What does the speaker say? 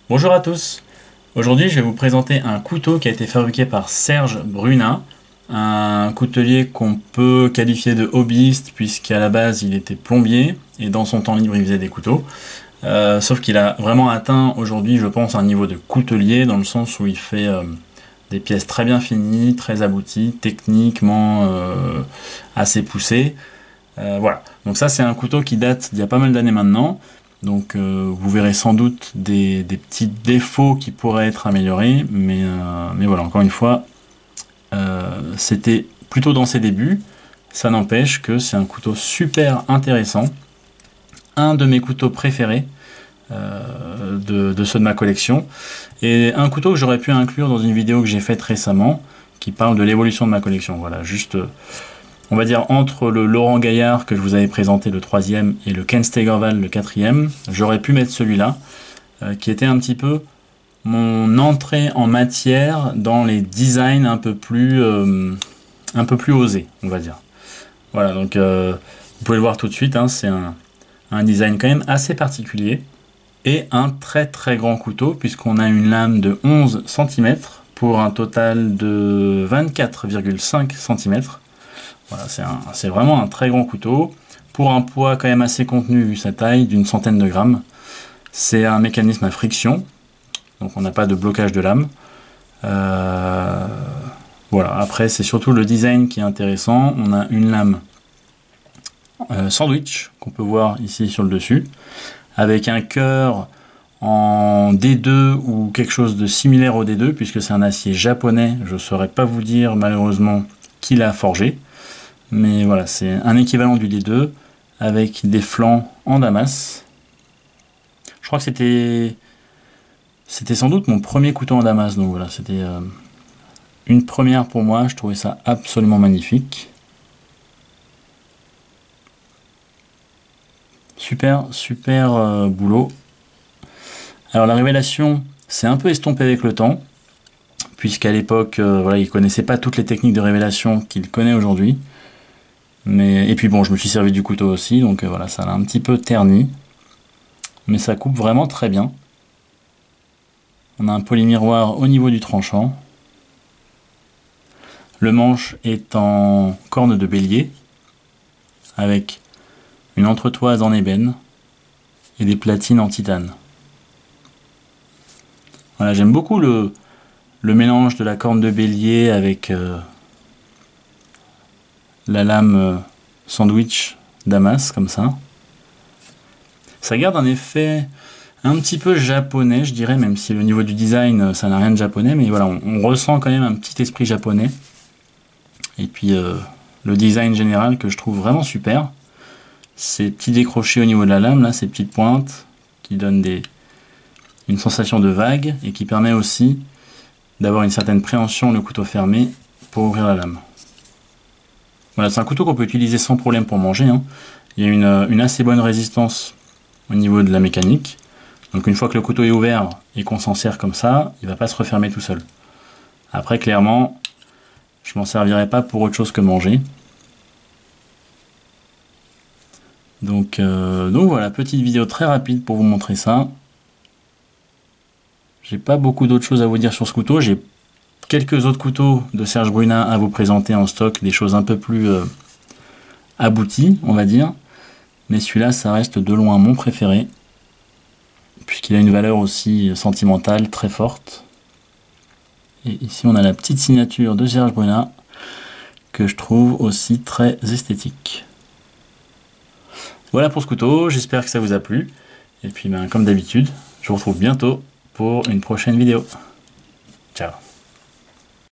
Bonjour à tous. Aujourd'hui, je vais vous présenter un couteau qui a été fabriqué par Serge Brunat, un coutelier qu'on peut qualifier de hobbyiste puisqu'à la base il était plombier et dans son temps libre il faisait des couteaux. Sauf qu'il a vraiment atteint aujourd'hui, je pense, un niveau de coutelier dans le sens où il fait des pièces très bien finies, très abouties, techniquement assez poussées. Voilà. Donc ça, c'est un couteau qui date d'il y a pas mal d'années maintenant. Donc vous verrez sans doute des petits défauts qui pourraient être améliorés, mais voilà, encore une fois, c'était plutôt dans ses débuts. Ça n'empêche que c'est un couteau super intéressant, un de mes couteaux préférés de ceux de ma collection, et un couteau que j'aurais pu inclure dans une vidéo que j'ai faite récemment, qui parle de l'évolution de ma collection. Voilà, juste... on va dire entre le Laurent Gaillard que je vous avais présenté le 3e et le Ken Stegerwald le 4e, j'aurais pu mettre celui-là, qui était un petit peu mon entrée en matière dans les designs un peu plus osés, on va dire. Voilà, donc vous pouvez le voir tout de suite, hein, c'est un design quand même assez particulier, et un très très grand couteau, puisqu'on a une lame de 11 cm pour un total de 24,5 cm. Voilà, c'est vraiment un très grand couteau, pour un poids quand même assez contenu vu sa taille, d'une centaine de grammes. C'est un mécanisme à friction, donc on n'a pas de blocage de lame. Voilà, après c'est surtout le design qui est intéressant. On a une lame sandwich, qu'on peut voir ici sur le dessus, avec un cœur en D2 ou quelque chose de similaire au D2, puisque c'est un acier japonais. Je ne saurais pas vous dire malheureusement qui l'a forgé. Mais voilà, c'est un équivalent du D2 avec des flancs en damas. Je crois que c'était sans doute mon premier couteau en damas, donc voilà, c'était une première pour moi. Je trouvais ça absolument magnifique. Super boulot. Alors la révélation s'est un peu estompée avec le temps, puisqu'à l'époque, voilà, il connaissait pas toutes les techniques de révélation qu'il connaît aujourd'hui. Et puis bon, je me suis servi du couteau aussi, donc voilà, ça l'a un petit peu terni. Mais ça coupe vraiment très bien. On a un polymiroir au niveau du tranchant. Le manche est en corne de bélier, avec une entretoise en ébène et des platines en titane. Voilà, j'aime beaucoup le mélange de la corne de bélier avec la lame sandwich damas, comme ça. Ça garde un effet un petit peu japonais, je dirais, même si au niveau du design, ça n'a rien de japonais, mais voilà, on ressent quand même un petit esprit japonais. Et puis le design général que je trouve vraiment super. Ces petits décrochés au niveau de la lame, là, ces petites pointes, qui donnent une sensation de vague, et qui permet aussi d'avoir une certaine préhension, le couteau fermé, pour ouvrir la lame. Voilà, c'est un couteau qu'on peut utiliser sans problème pour manger, hein. Il y a une assez bonne résistance au niveau de la mécanique. Donc une fois que le couteau est ouvert et qu'on s'en sert comme ça, il ne va pas se refermer tout seul. Après, clairement, je m'en servirai pas pour autre chose que manger. Donc voilà, petite vidéo très rapide pour vous montrer ça. J'ai pas beaucoup d'autres choses à vous dire sur ce couteau. J'ai quelques autres couteaux de Serge Brunat à vous présenter en stock, des choses un peu plus abouties, on va dire. Mais celui-là, ça reste de loin mon préféré, puisqu'il a une valeur aussi sentimentale très forte. Et ici, on a la petite signature de Serge Brunat, que je trouve aussi très esthétique. Voilà pour ce couteau, j'espère que ça vous a plu. Et puis, comme d'habitude, je vous retrouve bientôt pour une prochaine vidéo. Ciao.